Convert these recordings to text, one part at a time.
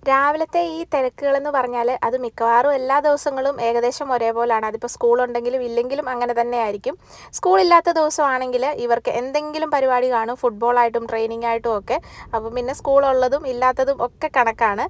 രാവിലത്തെ ഈ തിരക്കുകളെന്ന് പറഞ്ഞാൽ അത് മിക്കവാറും എല്ലാ ദിവസങ്ങളും ഏകദേശം ഒരേപോലെയാണ്. അതിപ്പോൾ സ്കൂളുണ്ടെങ്കിലും ഇല്ലെങ്കിലും അങ്ങനെ തന്നെ ആയിരിക്കും. സ്കൂളില്ലാത്ത ദിവസമാണെങ്കിൽ ഇവർക്ക് എന്തെങ്കിലും പരിപാടി കാണും, ഫുട്ബോളായിട്ടും ട്രെയിനിങ് ആയിട്ടും ഒക്കെ. അപ്പം പിന്നെ സ്കൂളുള്ളതും ഇല്ലാത്തതും ഒക്കെ കണക്കാണ്.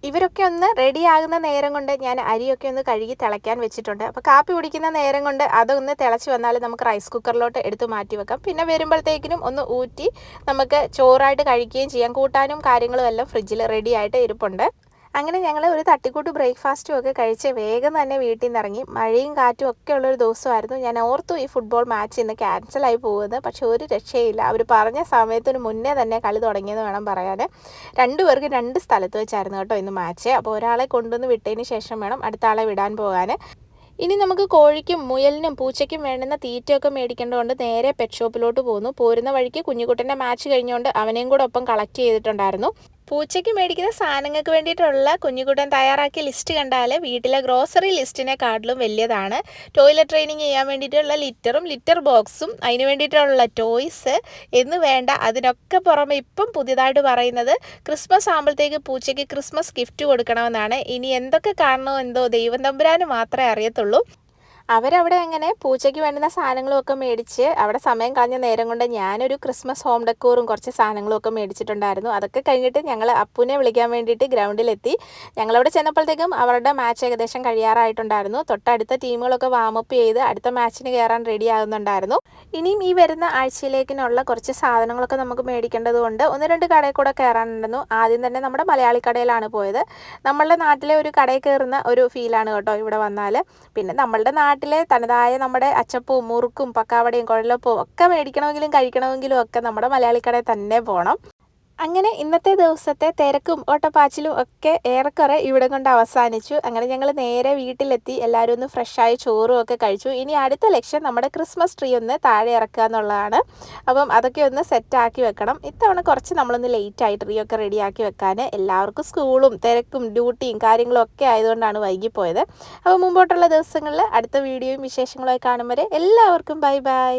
ഇവരൊക്കെ ഒന്ന് റെഡിയാകുന്ന നേരം കൊണ്ട് ഞാൻ അരിയൊക്കെ ഒന്ന് കഴുകി തിളയ്ക്കാൻ വെച്ചിട്ടുണ്ട്. അപ്പോൾ കാപ്പി കുടിക്കുന്ന നേരം കൊണ്ട് അതൊന്ന് തിളച്ച് വന്നാൽ നമുക്ക് റൈസ് കുക്കറിലോട്ട് എടുത്ത് മാറ്റി വെക്കാം. പിന്നെ വരുമ്പോഴത്തേക്കിനും ഒന്ന് ഊറ്റി നമുക്ക് ചോറായിട്ട് കഴിക്കുകയും ചെയ്യാം. കൂട്ടാനും കാര്യങ്ങളും എല്ലാം ഫ്രിഡ്ജിൽ റെഡി ആയിട്ട് ഇരിപ്പുണ്ട്. അങ്ങനെ ഞങ്ങൾ ഒരു തട്ടിക്കൂട്ട് ബ്രേക്ക്ഫാസ്റ്റും ഒക്കെ കഴിച്ച് വേഗം തന്നെ വീട്ടിൽ നിന്ന് ഇറങ്ങി. മഴയും കാറ്റും ഒക്കെ ഉള്ളൊരു ദിവസമായിരുന്നു. ഞാൻ ഓർത്തു ഈ ഫുട്ബോൾ മാച്ച് ഇന്ന് ക്യാൻസലായി പോകുന്നത്. പക്ഷേ ഒരു രക്ഷയില്ല. അവർ പറഞ്ഞ സമയത്തിന് മുന്നേ തന്നെ കളി തുടങ്ങിയെന്ന് വേണം പറയാൻ. രണ്ടുപേർക്ക് രണ്ട് സ്ഥലത്ത് വെച്ചായിരുന്നു കേട്ടോ ഇന്ന് മാച്ച്. അപ്പോൾ ഒരാളെ കൊണ്ടുവന്ന് വിട്ടതിന് ശേഷം വേണം അടുത്ത ആളെ വിടാൻ പോകാൻ. ഇനി നമുക്ക് കോഴിക്കും മുയലിനും പൂച്ചയ്ക്കും വേണ്ടുന്ന തീറ്റയൊക്കെ മേടിക്കേണ്ടതുകൊണ്ട് നേരെ പെറ്റ് ഷോപ്പിലോട്ട് പോന്നു. പോരുന്ന വഴിക്ക് കുഞ്ഞുകുട്ടൻ്റെ മാച്ച് കഴിഞ്ഞുകൊണ്ട് അവനെയും കൂടെ ഒപ്പം കളക്ട് ചെയ്തിട്ടുണ്ടായിരുന്നു. പൂച്ചയ്ക്ക് മേടിക്കുന്ന സാധനങ്ങൾക്ക് വേണ്ടിയിട്ടുള്ള കുഞ്ഞുകുട്ടൻ തയ്യാറാക്കിയ ലിസ്റ്റ് കണ്ടാൽ വീട്ടിലെ ഗ്രോസറി ലിസ്റ്റിനെക്കാട്ടിലും വലിയതാണ്. ടോയ്ലറ്റ് ട്രെയിനിങ് ചെയ്യാൻ വേണ്ടിയിട്ടുള്ള ലിറ്റർ ബോക്സും അതിന് വേണ്ടിയിട്ടുള്ള ടോയ്സ് എന്ന് വേണ്ട അതിനൊക്കെ പുറമെ ഇപ്പം പുതിയതായിട്ട് പറയുന്നത് ക്രിസ്മസ് ആകുമ്പോഴത്തേക്ക് പൂച്ചയ്ക്ക് ക്രിസ്മസ് ഗിഫ്റ്റ് കൊടുക്കണമെന്നാണ്. ഇനി എന്തൊക്കെ കാണണോ എന്തോ ദൈവം തമ്പുരാന് മാത്രമേ അറിയത്തുള്ളൂ. അവരവിടെ അങ്ങനെ പൂച്ചയ്ക്ക് വേണ്ടുന്ന സാധനങ്ങളും ഒക്കെ മേടിച്ച് അവിടെ സമയം കളഞ്ഞ നേരം കൊണ്ട് ഞാനൊരു ക്രിസ്മസ് ഹോം ഡെക്കോറും കുറച്ച് സാധനങ്ങളും ഒക്കെ മേടിച്ചിട്ടുണ്ടായിരുന്നു. അതൊക്കെ കഴിഞ്ഞിട്ട് ഞങ്ങൾ അപ്പുനെ വിളിക്കാൻ വേണ്ടിയിട്ട് ഗ്രൗണ്ടിലെത്തി. ഞങ്ങളവിടെ ചെന്നപ്പോഴത്തേക്കും അവരുടെ മാച്ച് ഏകദേശം കഴിയാറായിട്ടുണ്ടായിരുന്നു. തൊട്ടടുത്ത ടീമുകളൊക്കെ വാമപ്പ് ചെയ്ത് അടുത്ത മാച്ചിന് കയറാൻ റെഡി ആകുന്നുണ്ടായിരുന്നു. ഇനിയും ഈ വരുന്ന ആഴ്ചയിലേക്കിനുള്ള കുറച്ച് സാധനങ്ങളൊക്കെ നമുക്ക് മേടിക്കേണ്ടത് കൊണ്ട് ഒന്ന് രണ്ട് കടയിൽ കൂടെ കയറാനുണ്ടെന്നു. ആദ്യം തന്നെ നമ്മുടെ മലയാളി കടയിലാണ് പോയത്. നമ്മളുടെ നാട്ടിലെ ഒരു കടയിൽ കയറുന്ന ഒരു ഫീലാണ് കേട്ടോ ഇവിടെ വന്നാൽ. പിന്നെ നമ്മളുടെ നാട്ടിലെ തനതായ നമ്മുടെ അച്ചപ്പവും മുറുക്കും പക്കാവടയും കുഴലപ്പവും ഒക്കെ മേടിക്കണമെങ്കിലും കഴിക്കണമെങ്കിലും ഒക്കെ നമ്മുടെ മലയാളി കടയിൽ തന്നെ പോകണം. അങ്ങനെ ഇന്നത്തെ ദിവസത്തെ തിരക്കും ഓട്ടപ്പാച്ചിലും ഒക്കെ ഏറെക്കുറെ ഇവിടെ കൊണ്ട് അവസാനിച്ചു. അങ്ങനെ ഞങ്ങൾ നേരെ വീട്ടിലെത്തി. എല്ലാവരും ഒന്ന് ഫ്രഷായി ചോറും ഒക്കെ കഴിച്ചു. ഇനി അടുത്ത ലക്ഷ്യം നമ്മുടെ ക്രിസ്മസ് ട്രീ ഒന്ന് താഴെ ഇറക്കുക എന്നുള്ളതാണ്. അപ്പം അതൊക്കെ ഒന്ന് സെറ്റാക്കി വെക്കണം. ഇത്തവണ കുറച്ച് നമ്മളൊന്ന് ലേറ്റായി ട്രീ ഒക്കെ റെഡിയാക്കി വെക്കാൻ. എല്ലാവർക്കും സ്കൂളും തിരക്കും ഡ്യൂട്ടിയും കാര്യങ്ങളും ഒക്കെ ആയതുകൊണ്ടാണ് വൈകിപ്പോയത്. അപ്പോൾ മുമ്പോട്ടുള്ള ദിവസങ്ങളിൽ അടുത്ത വീഡിയോയും വിശേഷങ്ങളൊക്കെ കാണും വരെ എല്ലാവർക്കും ബൈ ബൈ.